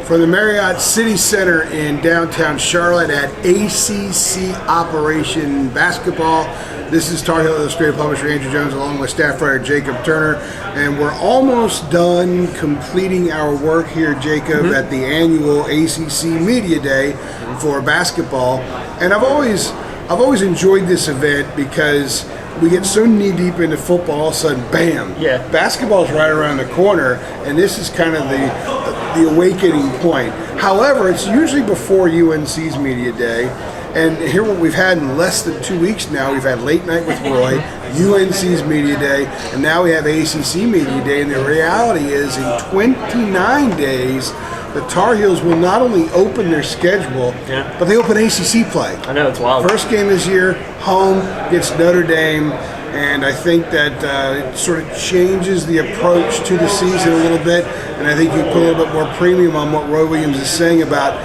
from the Marriott City Center in downtown Charlotte at ACC Operation Basketball. This is Tar Heel Illustrated publisher Andrew Jones along with staff writer Jacob Turner, and we're almost done completing our work here, Jacob, at the annual ACC Media Day for basketball. And I've always enjoyed this event because we get so knee-deep into football, all of a sudden, bam, basketball's right around the corner, and this is kind of the awakening point. However, it's usually before UNC's Media Day, and here what we've had in less than 2 weeks now, we've had Late Night with Roy, UNC's Media Day, and now we have ACC Media Day, and the reality is in 29 days, the Tar Heels will not only open their schedule, but they open ACC play. I know, it's wild. First game this year, home, against Notre Dame, and I think that it sort of changes the approach to the season a little bit, and I think you put a little bit more premium on what Roy Williams is saying about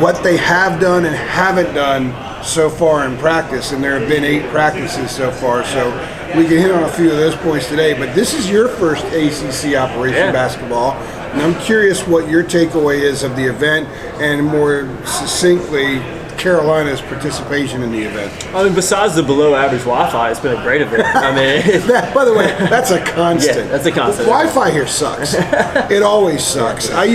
what they have done and haven't done so far in practice, and there have been 8 practices so far, so we can hit on a few of those points today, but this is your first ACC Operation Basketball. And I'm curious what your takeaway is of the event, and more succinctly, Carolina's participation in the event. I mean, besides the below-average Wi-Fi, it's been a great event. I mean, by the way, that's a constant. Yeah, that's a constant. Wi-Fi here sucks. It always sucks. I've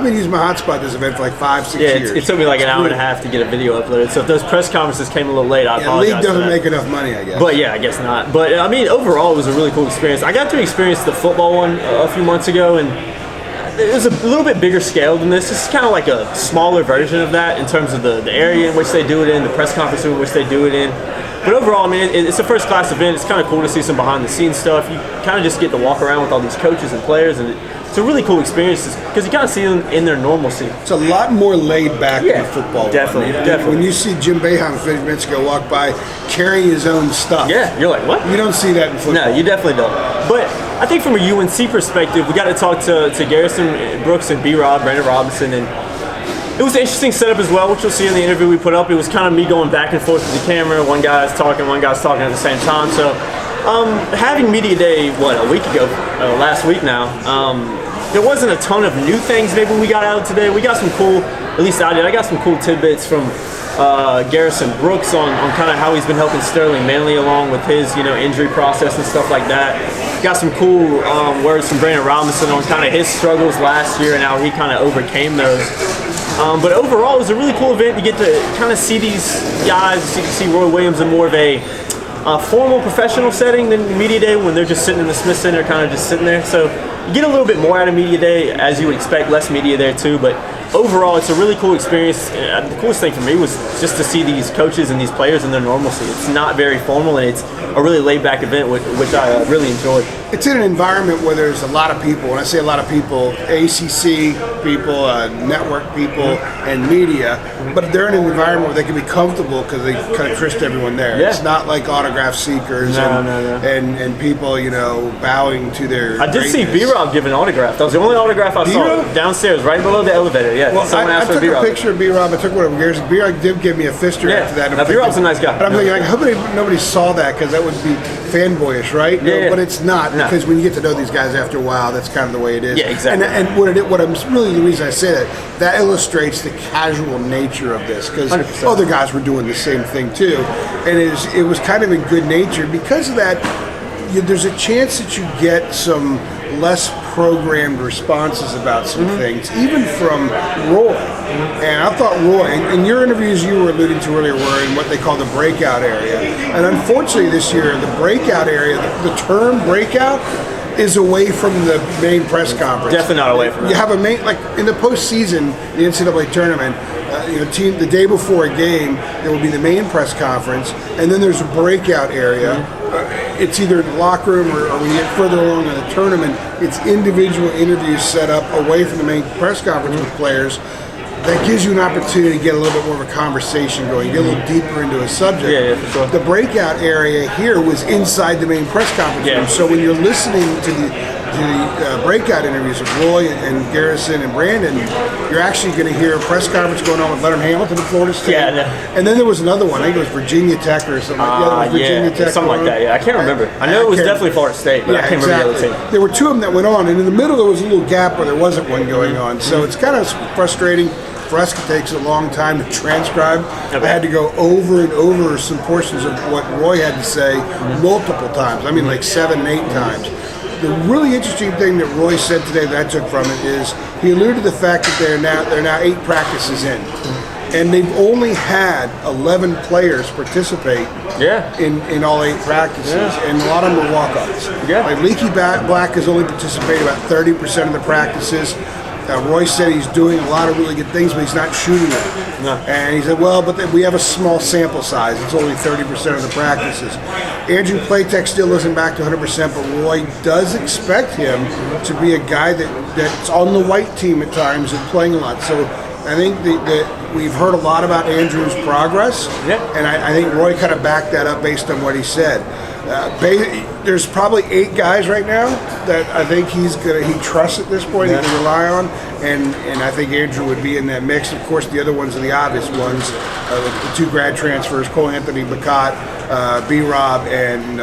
been using my hotspot this event for like 5-6 years. It took me like an hour and a half to get a video uploaded. So if those press conferences came a little late, I apologize. The league doesn't make enough money, I guess. But yeah, I guess not. But I mean, overall, it was a really cool experience. I got to experience the football one a few months ago, and it was a little bit bigger scale than this. This is kind of like a smaller version of that in terms of the area in which they do it in, the press conference in which they do it in. But overall, I mean, it's a first-class event. It's kind of cool to see some behind-the-scenes stuff. You kind of just get to walk around with all these coaches and players, and it's a really cool experience because you kind of see them in their normalcy. It's a lot more laid back than football. Definitely. When you see Jim Boeheim a few minutes ago walk by carrying his own stuff, you're like, what? You don't see that in football. No, you definitely don't. But I think from a UNC perspective, we got to talk to Garrison Brooks and B-Rob, Brandon Robinson, and it was an interesting setup as well, which you'll see in the interview we put up. It was kind of me going back and forth with the camera. One guy's talking at the same time. So having Media Day, a week ago, last week now, there wasn't a ton of new things maybe we got out of today. We got some cool, at least I did, I got some cool tidbits from Garrison Brooks on kind of how he's been helping Sterling Manley along with his injury process and stuff like that. Got some cool words from Brandon Robinson on kind of his struggles last year and how he kind of overcame those. But overall, it was a really cool event. You get to kind of see these guys, see Roy Williams in more of a formal professional setting than Media Day when they're just sitting in the Smith Center, kind of just sitting there. So you get a little bit more out of Media Day, as you would expect, less media there too. But overall, it's a really cool experience. The coolest thing for me was just to see these coaches and these players in their normalcy. It's not very formal, and it's a really laid-back event, which I really enjoyed. It's in an environment where there's a lot of people. When I say a lot of people, ACC people, network people, and media. But they're in an environment where they can be comfortable because they kind of trust everyone there. It's not like autograph seekers and people, bowing to their I did see B-Rob give an autograph. That was the only autograph I saw downstairs, right below the elevator. Yeah, well, I took a picture of B-Rob. I took one of Garrison. B-Rob did give me a fister after that. Now, B-Rob's a nice guy. But I'm thinking, I hope nobody saw that because that would be fanboyish, right? Yeah. But it's not because when you get to know these guys after a while, that's kind of the way it is. Yeah, exactly. And what I'm really the reason I say that illustrates the casual nature of this because other guys were doing the same thing too, and it was kind of in good nature because of that. There's a chance that you get some less programmed responses about some things, even from Roy. And I thought Roy, in your interviews you were alluding to earlier, were in what they call the breakout area. And unfortunately this year, the breakout area, the term breakout, is away from the main press conference. Definitely not away from it. You have a main, like in the postseason, the NCAA tournament, the day before a game, there will be the main press conference, and then there's a breakout area. It's either the locker room or when you get further along in the tournament, it's individual interviews set up away from the main press conference with players. That gives you an opportunity to get a little bit more of a conversation going, get a little deeper into a subject. Yeah, for sure. The breakout area here was inside the main press conference room. So when you're listening to the breakout interviews of Roy and Garrison and Brandon, you're actually going to hear a press conference going on with Leonard Hamilton of Florida State. And then there was another one. I think it was Virginia Tech or something. Virginia Tech, something like that. Yeah, I can't remember. I know it was definitely Florida State, but I can't remember the other team. There were two of them that went on, and in the middle there was a little gap where there wasn't one going on. So it's kind of frustrating. For us, it takes a long time to transcribe. I had to go over and over some portions of what Roy had to say multiple times. I mean, like 7 and 8 times. The really interesting thing that Roy said today that I took from it is he alluded to the fact that they're now 8 practices in. And they've only had 11 players participate in all 8 practices, and a lot of them were walk-ups. Like Leaky Black has only participated about 30% of the practices. Roy said he's doing a lot of really good things, but he's not shooting them. No. And he said, well, but we have a small sample size. It's only 30% of the practices. Andrew Platek still isn't back to 100%, but Roy does expect him to be a guy that's on the white team at times and playing a lot. So I think that we've heard a lot about Andrew's progress, and I think Roy kind of backed that up based on what he said. There's probably 8 guys right now that I think he trusts at this point. He can rely on, and I think Andrew would be in that mix. Of course, the other ones are the obvious ones: the 2 grad transfers, Cole Anthony Bacot, B-Rob, and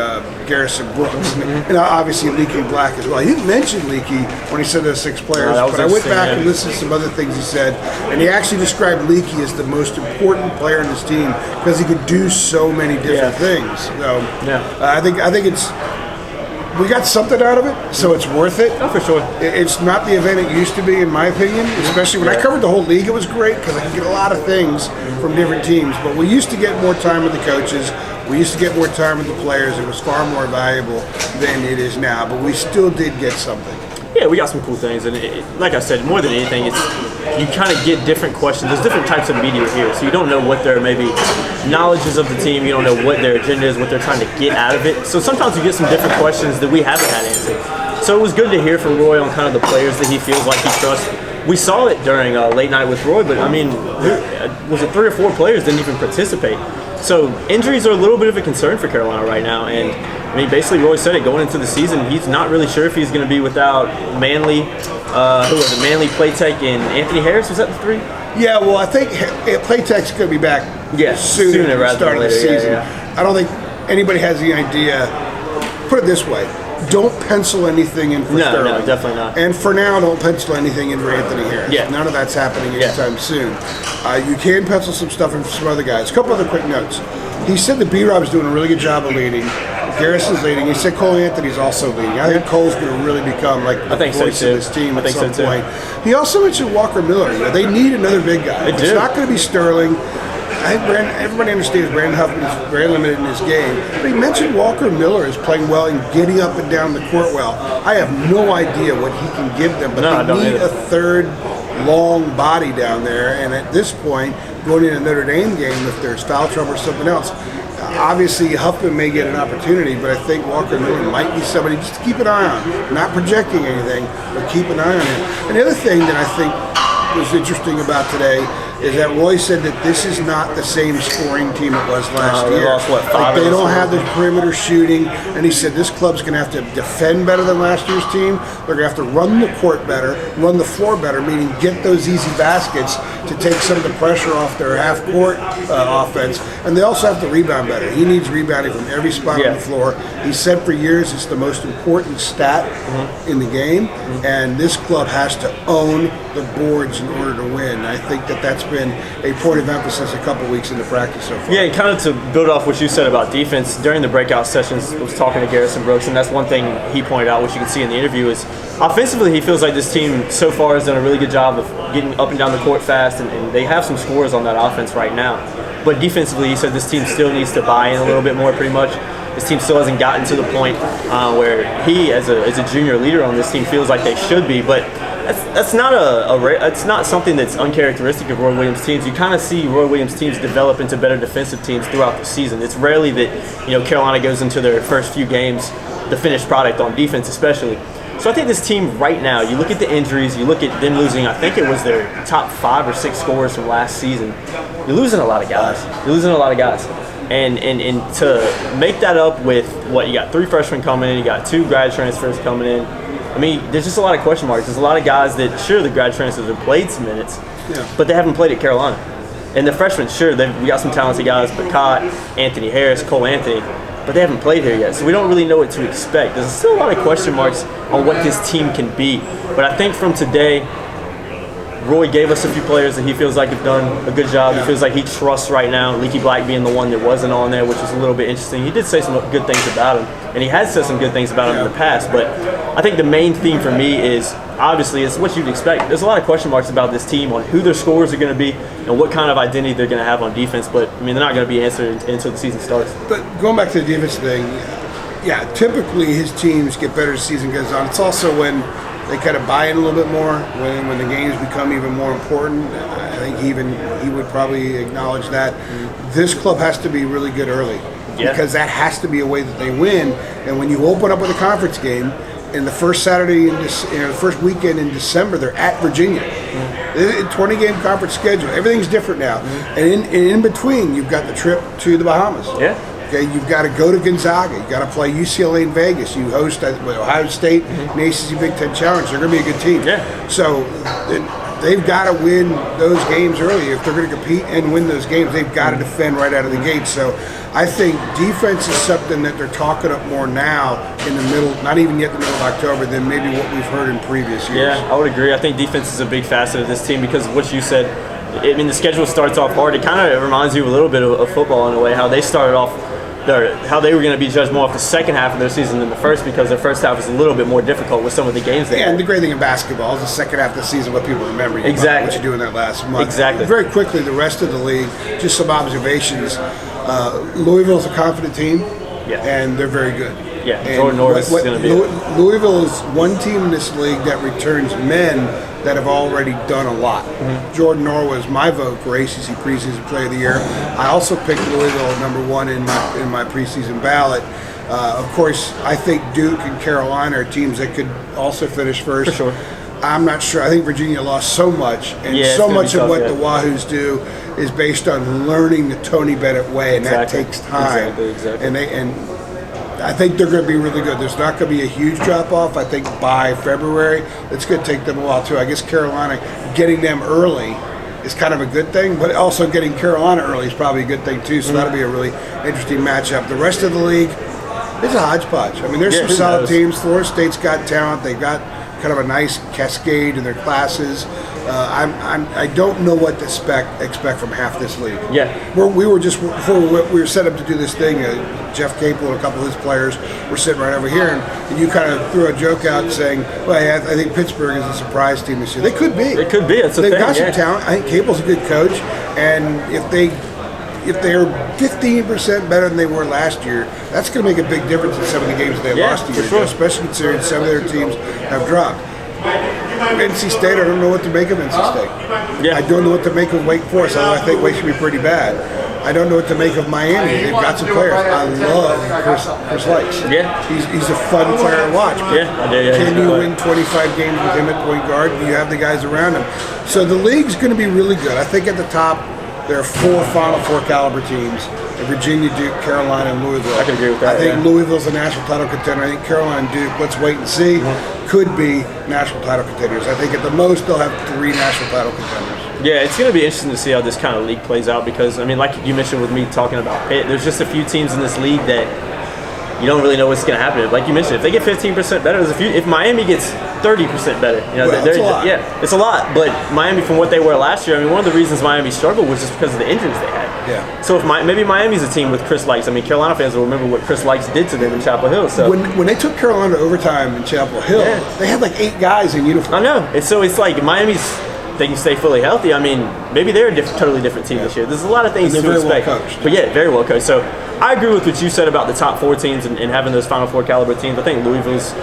Garrison Brooks, and obviously Leaky Black as well. He didn't mention Leaky when he said the 6 players, but I went back and listened to some other things he said, and he actually described Leaky as the most important player in his team because he could do so many different things. So I think it's. We got something out of it, so it's worth it. Oh, for sure. It's not the event it used to be, in my opinion, especially when I covered the whole league. It was great because I could get a lot of things from different teams, but we used to get more time with the coaches. We used to get more time with the players. It was far more valuable than it is now, but we still did get something. Yeah, we got some cool things, and like I said, more than anything, it's you kind of get different questions. There's different types of media here, so you don't know what their maybe knowledge is of the team. You don't know what their agenda is, what they're trying to get out of it. So sometimes you get some different questions that we haven't had answered. So it was good to hear from Roy on kind of the players that he feels like he trusts. We saw it during Late Night with Roy, but I mean, was it 3 or 4 players didn't even participate? So injuries are a little bit of a concern for Carolina right now, and I mean, basically Roy said it going into the season. He's not really sure if he's going to be without Manley, who was it? Manley, Platek, and Anthony Harris. Was that the 3? Yeah, well, I think Platek's going to be back sooner rather than later. The season. I don't think anybody has any idea. Put it this way. Don't pencil anything in for Sterling. No, definitely not. And for now, don't pencil anything in for Anthony Harris. Yeah. None of that's happening anytime soon. You can pencil some stuff in for some other guys. A couple other quick notes. He said that B-Rob is doing a really good job of leading. Garrison's leading. He said Cole Anthony's also leading. I think Cole's going to really become like the voice of this team at some point. He also mentioned Walker Miller. They need another big guy. It's not going to be Sterling. I think everybody understands Brandon Huffman is very limited in his game, but he mentioned Walker Miller is playing well and getting up and down the court well. I have no idea what he can give them, but they need a third long body down there, and at this point, going into a Notre Dame game, if there's foul trouble or something else, obviously Huffman may get an opportunity, but I think Walker Miller might be somebody just to keep an eye on. Not projecting anything, but keep an eye on him. And the other thing that I think was interesting about today is that Roy said that this is not the same scoring team it was last year. They don't have the perimeter shooting, and he said this club's going to have to defend better than last year's team. They're going to have to run the court better, run the floor better, meaning get those easy baskets to take some of the pressure off their half-court offense. And they also have to rebound better. He needs rebounding from every spot on the floor. He said for years it's the most important stat in the game, and this club has to own the boards in order to win. I think that that's been a point of emphasis a couple weeks into practice so far. Yeah, and kind of to build off what you said about defense, during the breakout sessions, I was talking to Garrison Brooks, and that's one thing he pointed out, which you can see in the interview, is offensively he feels like this team so far has done a really good job of getting up and down the court fast, and they have some scores on that offense right now. But defensively, he said this team still needs to buy in a little bit more, pretty much. This team still hasn't gotten to the point where he, as a junior leader on this team, feels like they should be. But that's not it's not something that's uncharacteristic of Roy Williams teams. You kind of see Roy Williams teams develop into better defensive teams throughout the season. It's rarely that Carolina goes into their first few games the finished product on defense, especially. So I think this team right now, you look at the injuries, you look at them losing, I think it was their top 5 or 6 scorers from last season. You're losing a lot of guys. And to make that up with what you got 3 freshmen coming in, you got 2 grad transfers coming in. I mean, there's just a lot of question marks. There's a lot of guys that, sure, the grad transfers have played some minutes, but they haven't played at Carolina. And the freshmen, sure, we got some talented guys, Bacot, Anthony Harris, Cole Anthony, but they haven't played here yet. So we don't really know what to expect. There's still a lot of question marks on what this team can be. But I think from today, Roy gave us a few players that he feels like have done a good job. He feels like he trusts right now. Leaky Black being the one that wasn't on there, which was a little bit interesting. He did say some good things about him, and he has said some good things about him in the past. But I think the main theme for me is, obviously, it's what you'd expect. There's a lot of question marks about this team on who their scorers are going to be and what kind of identity they're going to have on defense. But, I mean, they're not going to be answered until the season starts. But going back to the defense thing, typically his teams get better as the season goes on. It's also when they kind of buy in a little bit more, when the games become even more important. I think he would probably acknowledge that. This club has to be really good early because that has to be a way that they win. And when you open up with a conference game, and the first Saturday the first weekend in December, they're at Virginia. 20-game conference schedule. Everything's different now. And in between, you've got the trip to the Bahamas. Okay, you've got to go to Gonzaga. You've got to play UCLA in Vegas. You host Ohio State in the ACC Big Ten Challenge. They're going to be a good team. So they've got to win those games early. If they're going to compete and win those games, they've got to defend right out of the gate. So I think defense is something that they're talking up more now in the middle, not even yet the middle of October, than maybe what we've heard in previous years. Yeah, I would agree. I think defense is a big facet of this team because of what you said. I mean, the schedule starts off hard. It kind of reminds you a little bit of football in a way, how they started off. How they were going to be judged more off the second half of their season than the first because their first half was a little bit more difficult with some of the games they had. And the great thing in basketball is the second half of the season what people remember you about what you do in that last month. Exactly. Very quickly, the rest of the league, just some observations. Louisville's a confident team, and they're very good. Jordan Norris is going to be Louisville is one team in this league that returns men that have already done a lot. Jordan Norris was my vote for ACC Preseason Player of the Year. I also picked Louisville number one in my preseason ballot. Of course, I think Duke and Carolina are teams that could also finish first. For sure. I'm not sure. I think Virginia lost so much, and so much of what the Wahoos do is based on learning the Tony Bennett way, and that takes time. And I think they're going to be really good. There's not going to be a huge drop-off. I think by February, it's going to take them a while, too. I guess Carolina, getting them early is kind of a good thing, but also getting Carolina early is probably a good thing, too. So that'll be a really interesting matchup. The rest of the league, it's a hodgepodge. I mean, there's some solid teams. Florida State's got talent. They've got kind of a nice cascade in their classes. I don't know what to expect from half this league. We were just before we were set up to do this thing. Jeff Capel and a couple of his players were sitting right over here, and you kind of threw a joke out saying, "Well, I think Pittsburgh is a surprise team this year." They could be. They could be. They've got some talent. I think Capel's a good coach, and if they're 15% better than they were last year, that's going to make a big difference in some of the games they lost to year, especially considering some of their teams have dropped. NC State, I don't know what to make of NC State. I don't know what to make of Wake Forest, although I think Wake should be pretty bad. I don't know what to make of Miami. They've got some players. I love Chris Likes. He's a fun player to watch. Can you win 25 games with him at point guard? Do you have the guys around him? So the league's going to be really good. I think at the top, there are 4 Final Four caliber teams: Virginia, Duke, Carolina, and Louisville. I can agree with that. I think Louisville's a national title contender. I think Carolina and Duke, let's wait and see, could be national title contenders. I think at the most they'll have 3 national title contenders. Yeah, it's going to be interesting to see how this kind of league plays out because, I mean, like you mentioned with me talking about Pitt, there's just a few teams in this league that you don't really know what's going to happen. Like you mentioned, if they get 15% better, if Miami gets 30% better, it's a lot. It's a lot. But Miami, from what they were last year, I mean, one of the reasons Miami struggled was just because of the injuries they had. So if maybe Miami's a team with Chris Likes. I mean, Carolina fans will remember what Chris Likes did to them in Chapel Hill. So when they took Carolina to overtime in Chapel Hill, they had like 8 guys in uniform. I know. And so it's like Miami's. They can stay fully healthy. I mean, maybe they're a totally different team this year. There's a lot of things to expect. Well coached. But very well coached. So I agree with what you said about the top 4 teams and having those Final Four caliber teams. I think Louisville's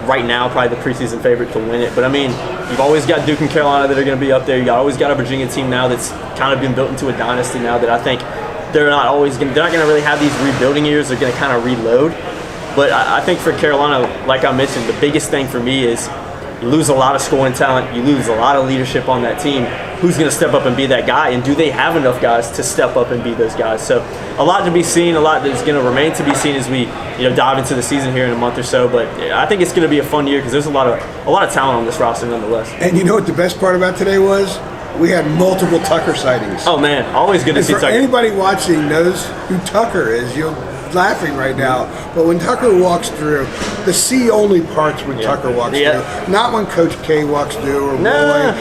right now probably the preseason favorite to win it. But I mean, you've always got Duke and Carolina that are going to be up there. You always got a Virginia team now that's kind of been built into a dynasty now that I think they're not going to really have these rebuilding years. They're going to kind of reload. But I think for Carolina, like I mentioned, the biggest thing for me is You lose a lot of scoring talent. You lose a lot of leadership on that team. Who's going to step up and be that guy? And do they have enough guys to step up and be those guys? So a lot to be seen, a lot that's going to remain to be seen as we dive into the season here in a month or so. But I think it's going to be a fun year because there's a lot of talent on this roster nonetheless. And you know what the best part about today was? We had multiple Tucker sightings. Oh man, always good to see Tucker. Anybody watching knows who Tucker is. You're laughing right now, but when Tucker walks through, the C only parts when Tucker walks through, not when Coach K walks through, or Roy,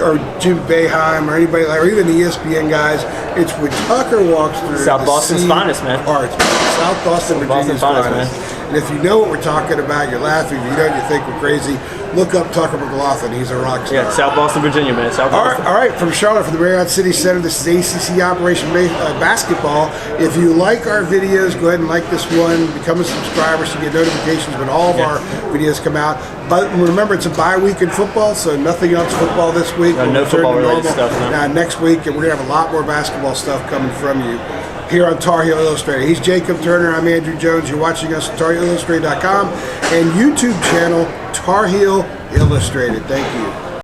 or Jim Boeheim, or anybody like, or even the ESPN guys. It's when Tucker walks through. South Boston's finest, man. Parts. South Boston, Virginia's finest. Man. And if you know what we're talking about, you're laughing. If you don't, you think we're crazy. Look up Tucker McLaughlin. He's a rock star. Yeah, South Boston, Virginia, man. South Boston. All right, from Charlotte, from the Marriott City Center, this is ACC Operation Basketball. If you like our videos, go ahead and like this one. Become a subscriber so you get notifications when all of our videos come out. But remember, it's a bye week in football, so nothing else football this week. No football-related stuff. Now, next week, and we're going to have a lot more basketball stuff coming from you here on Tar Heel Illustrated. He's Jacob Turner. I'm Andrew Jones. You're watching us at TarHeelIllustrated.com and YouTube channel Tar Heel Illustrated. Thank you.